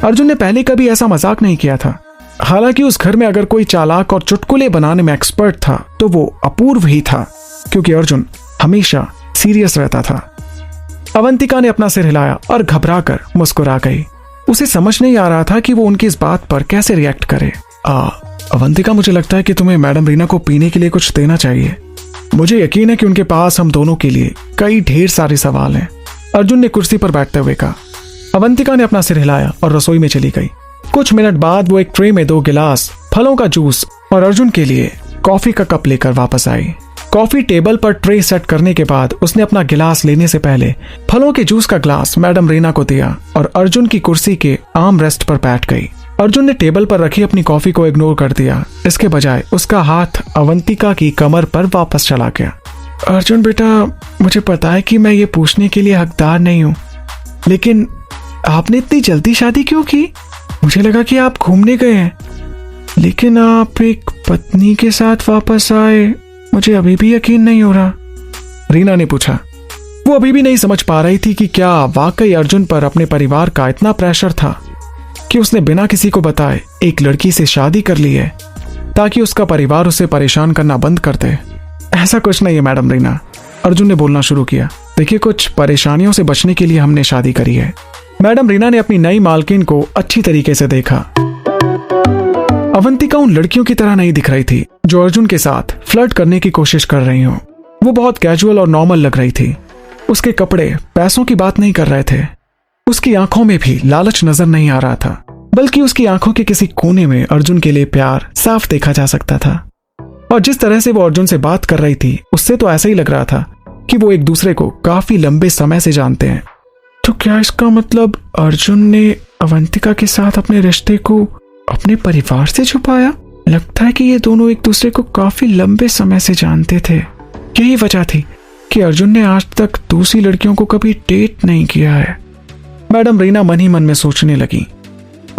अर्जुन ने पहले कभी ऐसा मजाक नहीं किया था। हालांकि उस घर में अगर कोई चालाक और चुटकुले बनाने में एक्सपर्ट था तो वो अपूर्व ही था, क्योंकि अर्जुन हमेशा सीरियस रहता था। अवंतिका ने अपना सिर हिलाया और घबराकर मुस्कुरा गई। उसे समझ नहीं आ रहा था कि वो उनकी इस बात पर कैसे रिएक्ट करे। अवंतिका, मुझे लगता है कि तुम्हें मैडम रीना को पीने के लिए कुछ देना चाहिए। मुझे यकीन है कि उनके पास हम दोनों के लिए कई ढेर सारे सवाल हैं, अर्जुन ने कुर्सी पर बैठते हुए कहा। अवंतिका ने अपना सिर हिलाया और रसोई में चली गई। कुछ मिनट बाद वो एक ट्रे में 2 गिलास फलों का जूस और अर्जुन के लिए कॉफी का कप लेकर वापस आई। कॉफी टेबल पर ट्रे सेट करने के बाद उसने अपना गिलास लेने से पहले फलों के जूस का ग्लास मैडम रीना को दिया और अर्जुन की कुर्सी के आर्म रेस्ट पर बैठ गई। अर्जुन ने टेबल पर रखी अपनी कॉफी को इग्नोर कर दिया। इसके बजाय उसका हाथ अवंतिका की कमर पर वापस चला गया। अर्जुन बेटा, मुझे पता है कि मैं ये पूछने के लिए हकदार नहीं हूँ, लेकिन आपने इतनी जल्दी शादी क्यों की? मुझे लगा कि आप घूमने गए हैं, लेकिन आप एक पत्नी के साथ वापस आए। मुझे अभी भी यकीन नहीं हो रहा, रीना ने पूछा। वो अभी भी नहीं समझ पा रही थी कि क्या वाकई अर्जुन पर अपने परिवार का इतना प्रेशर था कि उसने बिना किसी को बताए एक लड़की से शादी कर ली है ताकि उसका परिवार उसे परेशान करना बंद कर दे। ऐसा कुछ नहीं है मैडम रीना, अर्जुन ने बोलना शुरू किया। देखिए, कुछ परेशानियों से बचने के लिए हमने शादी करी है। मैडम रीना ने अपनी नई मालकिन को अच्छी तरीके से देखा। अवंतिका उन लड़कियों की तरह नहीं दिख रही थी जो अर्जुन के साथ फ्लर्ट करने की कोशिश कर रही हो। वो बहुत कैजुअल और नॉर्मल लग रही थी। उसके कपड़े पैसों की बात नहीं कर रहे थे। उसकी आंखों में भी लालच नजर नहीं आ रहा था, बल्कि उसकी आंखों के किसी कोने में अर्जुन के लिए प्यार साफ देखा जा सकता था। और जिस तरह से वो अर्जुन से बात कर रही थी, उससे तो ऐसा ही लग रहा था कि वो एक दूसरे को काफी लंबे समय से जानते हैं। तो क्या इसका मतलब अर्जुन ने अवंतिका के साथ अपने रिश्ते को अपने परिवार से छुपाया? लगता है कि ये दोनों एक दूसरे को काफी लंबे समय से जानते थे। यही वजह थी कि अर्जुन ने आज तक दूसरी लड़कियों को कभी डेट नहीं किया है। मैडम रीना मन ही मन में सोचने लगी।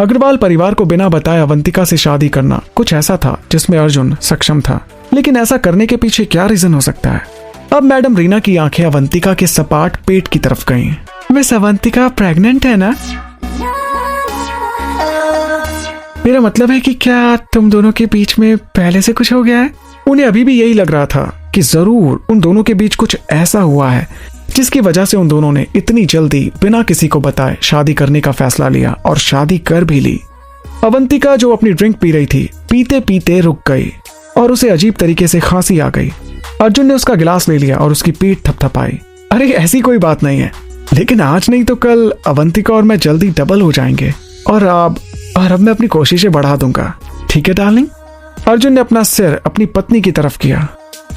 अग्रवाल परिवार को बिना बताए अवंतिका से शादी करना कुछ ऐसा था जिसमें अर्जुन सक्षम था, लेकिन ऐसा करने के पीछे क्या रीजन हो सकता है? अब मैडम रीना की आंखें अवंतिका के सपाट पेट की तरफ गईं। मिस अवंतिका प्रेग्नेंट है ना? मेरा मतलब है कि क्या तुम दोनों के बीच में पहले से कुछ हो गया है? उन्हें अभी भी यही लग रहा था कि जरूर उन दोनों के बीच कुछ ऐसा हुआ है जिसकी वजह से उन दोनों ने इतनी जल्दी बिना किसी को बताए शादी करने का फैसला लिया और शादी कर भी ली। अवंतिका जो अपनी ड्रिंक पी रही थी, पीते पीते रुक गई और उसे अजीब तरीके से खांसी आ गई। अर्जुन ने उसका गिलास ले लिया और उसकी पीठ थपथपाई। अरे ऐसी कोई बात नहीं है, लेकिन आज नहीं तो कल अवंतिका और मैं जल्दी डबल हो जाएंगे और अब मैं अपनी कोशिशें बढ़ा दूंगा। ठीक है डार्लिंग? अर्जुन ने अपना सिर अपनी पत्नी की तरफ किया,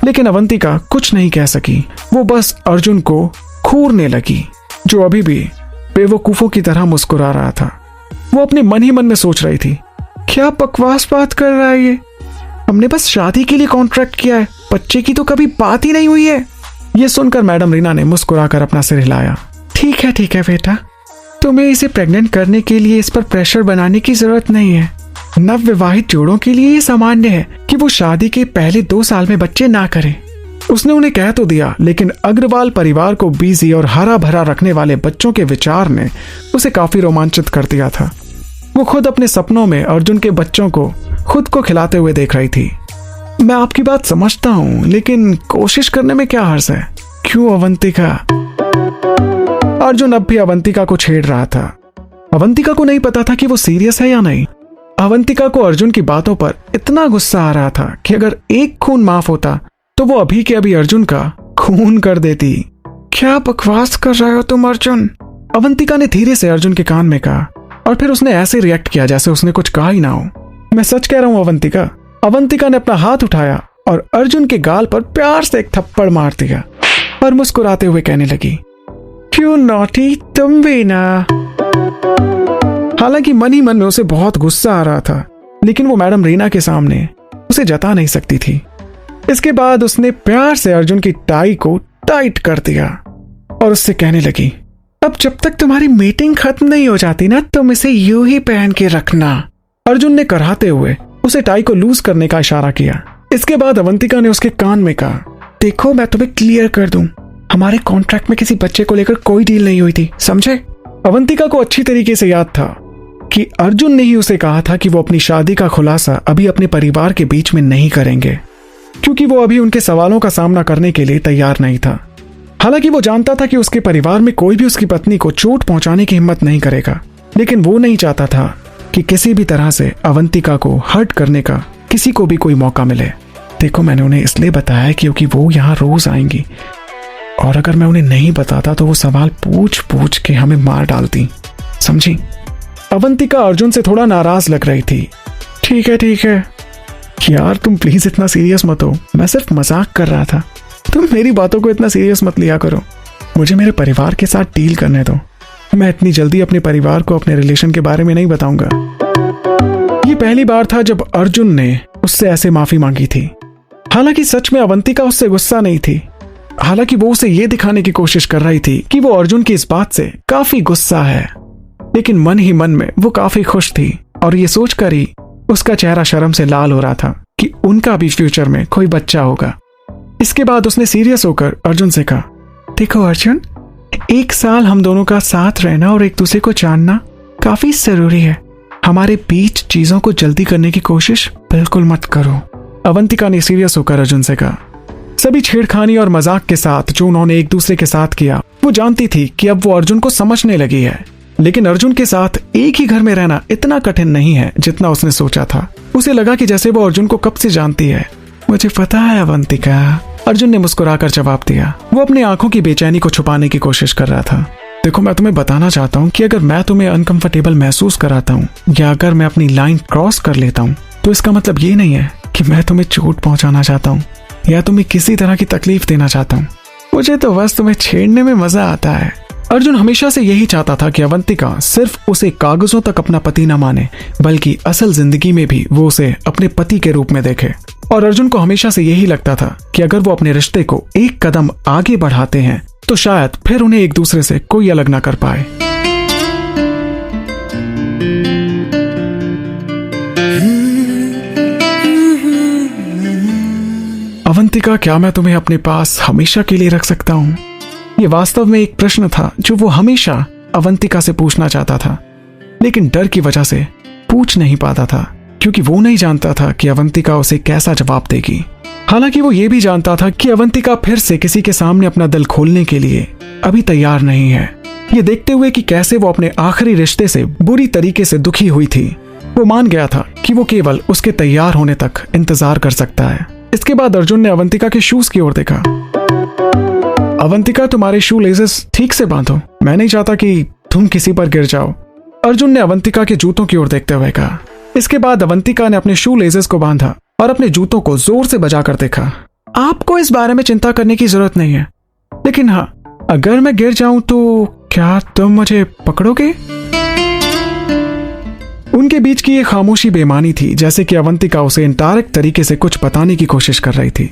लेकिन अवंतिका कुछ नहीं कह सकी। वो बस अर्जुन को घूरने लगी, जो अभी भी बेवकूफों की तरह मुस्कुरा रहा था। वो अपने मन ही मन में सोच रही थी, क्या बकवास बात कर रहा है ये? हमने बस शादी के लिए कॉन्ट्रैक्ट किया है, बच्चे की तो कभी बात ही नहीं हुई है। ये सुनकर मैडम रीना ने मुस्कुराकर अपना सिर हिलाया। ठीक है बेटा, तुम्हें इसे प्रेग्नेंट करने के लिए इस पर प्रेशर बनाने की जरूरत नहीं है। नवविवाहित जोड़ों के लिए ये सामान्य है कि वो शादी के पहले 2 साल में बच्चे ना करें। उसने उन्हें कह तो दिया, लेकिन अग्रवाल परिवार को बिजी और हरा भरा रखने वाले बच्चों के विचार ने उसे काफी रोमांचित कर दिया था। वो खुद अपने सपनों में अर्जुन के बच्चों को खुद को खिलाते हुए देख रही थी। मैं आपकी बात समझता हूँ, लेकिन कोशिश करने में क्या हर्ज है? क्यों अवंतिका? अर्जुन अब भी अवंतिका को छेड़ रहा था। अवंतिका को नहीं पता था कि वो सीरियस है या नहीं। अवंतिका को अर्जुन की बातों पर इतना गुस्सा आ रहा था कि अगर एक खून माफ होता तो वो अभी के अभी अर्जुन का खून कर देती। क्या बकवास कर रहे हो तुम अर्जुन? अवंतिका ने धीरे से अर्जुन के कान में कहा और फिर उसने ऐसे रिएक्ट किया जैसे उसने कुछ कहा ही ना हो। मैं सच कह रहा हूं अवंतिका। अवंतिका ने अपना हाथ उठाया और अर्जुन के गाल पर प्यार से एक थप्पड़ मार दिया और मुस्कुराते हुए कहने लगी, क्यों नॉटी तुम भी ना। हालांकि मन ही मन में उसे बहुत गुस्सा आ रहा था, लेकिन वो मैडम रीना के सामने उसे जता नहीं सकती थी। इसके बाद उसने प्यार से अर्जुन की टाई को टाइट कर दिया और उससे कहने लगी, अब जब तक तुम्हारी मीटिंग खत्म नहीं हो जाती ना, तुम इसे यूं ही पहन के रखना। अर्जुन ने कराहते हुए उसे टाई को लूज करने का इशारा किया। इसके बाद अवंतिका ने उसके कान में कहा, देखो मैं तुम्हें क्लियर कर दूं, हमारे कॉन्ट्रैक्ट में किसी बच्चे को लेकर कोई डील नहीं हुई थी, समझे? अवंतिका को अच्छी तरीके से याद था कि अर्जुन ने ही उसे कहा था कि वो अपनी शादी का खुलासा अभी अपने परिवार के बीच में नहीं करेंगे, क्योंकि वो अभी उनके सवालों का सामना करने के लिए तैयार नहीं था। हालांकि वो जानता था कि उसके परिवार में कोई भी उसकी पत्नी को चोट पहुंचाने की हिम्मत नहीं करेगा, लेकिन वो नहीं चाहता था कि किसी भी तरह से अवंतिका को हर्ट करने का किसी को भी कोई मौका मिले। देखो, मैंने उन्हें इसलिए बताया क्योंकि वो यहाँ रोज आएंगी, और अगर मैं उन्हें नहीं बताता तो वो सवाल पूछ पूछ के हमें मार डालती, समझी? अवंतिका अर्जुन से थोड़ा नाराज लग रही थी। ठीक है यार, तुम प्लीज इतना सीरियस मत हो, मैं सिर्फ मजाक कर रहा था। तुम मेरी बातों को इतना सीरियस मत लिया करो, मुझे मेरे परिवार के साथ डील करने दो। मैं इतनी जल्दी अपने परिवार को अपने रिलेशन के बारे में नहीं बताऊंगा। ये पहली बार था जब अर्जुन ने उससे ऐसे माफी मांगी थी। हालांकि सच में अवंतिका उससे गुस्सा नहीं थी, हालांकि वो उसे ये दिखाने की कोशिश कर रही थी कि वो अर्जुन की इस बात से काफी गुस्सा है, लेकिन मन ही मन में वो काफी खुश थी, और ये सोचकर ही उसका चेहरा शर्म से लाल हो रहा था कि उनका भी फ्यूचर में कोई बच्चा होगा। इसके बाद उसने सीरियस होकर अर्जुन से कहा, देखो अर्जुन, 1 साल हम दोनों का साथ रहना और एक दूसरे को जानना काफी जरूरी है। हमारे बीच चीजों को जल्दी करने की कोशिश बिल्कुल मत करो। अवंतिका ने सीरियस होकर अर्जुन से कहा। सभी छेड़खानी और मजाक के साथ जो उन्होंने एक दूसरे के साथ किया, वो जानती थी कि अब वो अर्जुन को समझने लगी है, लेकिन अर्जुन के साथ एक ही घर में रहना इतना कठिन नहीं है जितना उसने सोचा था। उसे लगा कि जैसे वो अर्जुन को कब से जानती है। मुझे पता है अवंतिका, अर्जुन ने मुस्कुराकर जवाब दिया। वो अपनी आंखों की बेचैनी को छुपाने की कोशिश कर रहा था। देखो, मैं तुम्हें बताना चाहता हूँ कि अगर मैं तुम्हें अनकंफर्टेबल महसूस कराता हूँ या अगर मैं अपनी लाइन क्रॉस कर लेता हूँ, तो इसका मतलब ये नहीं है कि मैं तुम्हें चोट पहुंचाना चाहता हूँ या तुम्हें किसी तरह की तकलीफ देना चाहता हूँ। मुझे तो बस तुम्हें छेड़ने में मजा आता है। अर्जुन हमेशा से यही चाहता था कि अवंतिका सिर्फ उसे कागजों तक अपना पति न माने, बल्कि असल जिंदगी में भी वो उसे अपने पति के रूप में देखे। और अर्जुन को हमेशा से यही लगता था कि अगर वो अपने रिश्ते को एक कदम आगे बढ़ाते हैं तो शायद फिर उन्हें एक दूसरे से कोई अलग ना कर पाए। अवंतिका, क्या मैं तुम्हें अपने पास हमेशा के लिए रख सकता हूँ? ये वास्तव में एक प्रश्न था जो वो हमेशा अवंतिका से पूछना चाहता था, लेकिन डर की वजह से पूछ नहीं पाता था, क्योंकि वो नहीं जानता था कि अवंतिका उसे कैसा जवाब देगी। हालांकि वो ये भी जानता था कि अवंतिका फिर से किसी के सामने अपना दिल खोलने के लिए अभी तैयार नहीं है। ये देखते हुए कि कैसे वो अपने आखिरी रिश्ते से बुरी तरीके से दुखी हुई थी, वो मान गया था कि वो केवल उसके तैयार होने तक इंतजार कर सकता है। इसके बाद अर्जुन ने अवंतिका के शूज की ओर देखा। अवंतिका, तुम्हारे शू लेसेस ठीक से बांधो, मैं नहीं चाहता कि तुम किसी पर गिर जाओ। अर्जुन ने अवंतिका के जूतों की ओर देखते हुए कहा। इसके बाद अवंतिका ने अपने शू लेसेस को बांधा और अपने जूतों को जोर से बजाकर देखा। आपको इस बारे में चिंता करने की जरूरत नहीं है, लेकिन हाँ, अगर मैं गिर जाऊं तो क्या तुम मुझे पकड़ोगे? उनके बीच की ये खामोशी बेमानी थी, जैसे कि अवंतिका उसे इनडायरेक्ट तरीके से कुछ बताने की कोशिश कर रही थी।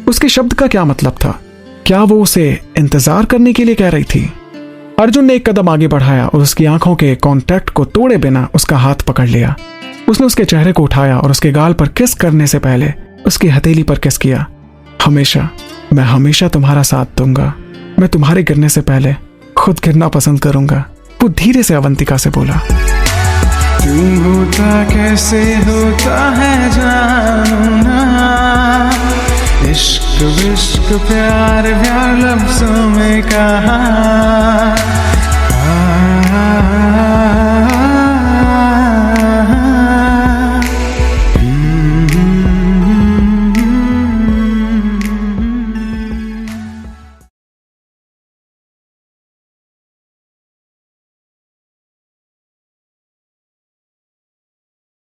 उसके शब्द का क्या मतलब था? क्या वो उसे इंतजार करने के लिए कह रही थी? अर्जुन ने एक कदम आगे बढ़ाया और उसकी आंखों के कांटेक्ट को तोड़े बिना उसका हाथ पकड़ लिया। उसने उसके चेहरे को उठाया और उसके गाल पर किस करने से पहले उसकी हथेली पर किस किया। मैं हमेशा तुम्हारा साथ दूंगा। मैं तुम्हारे गिरने से पहले खुद गिरना पसंद करूंगा। वो धीरे से अवंतिका से बोला। तुम होता कैसे होता है जानू ना, इश्क विश्क प्यार प्यार लफ्जों में कहा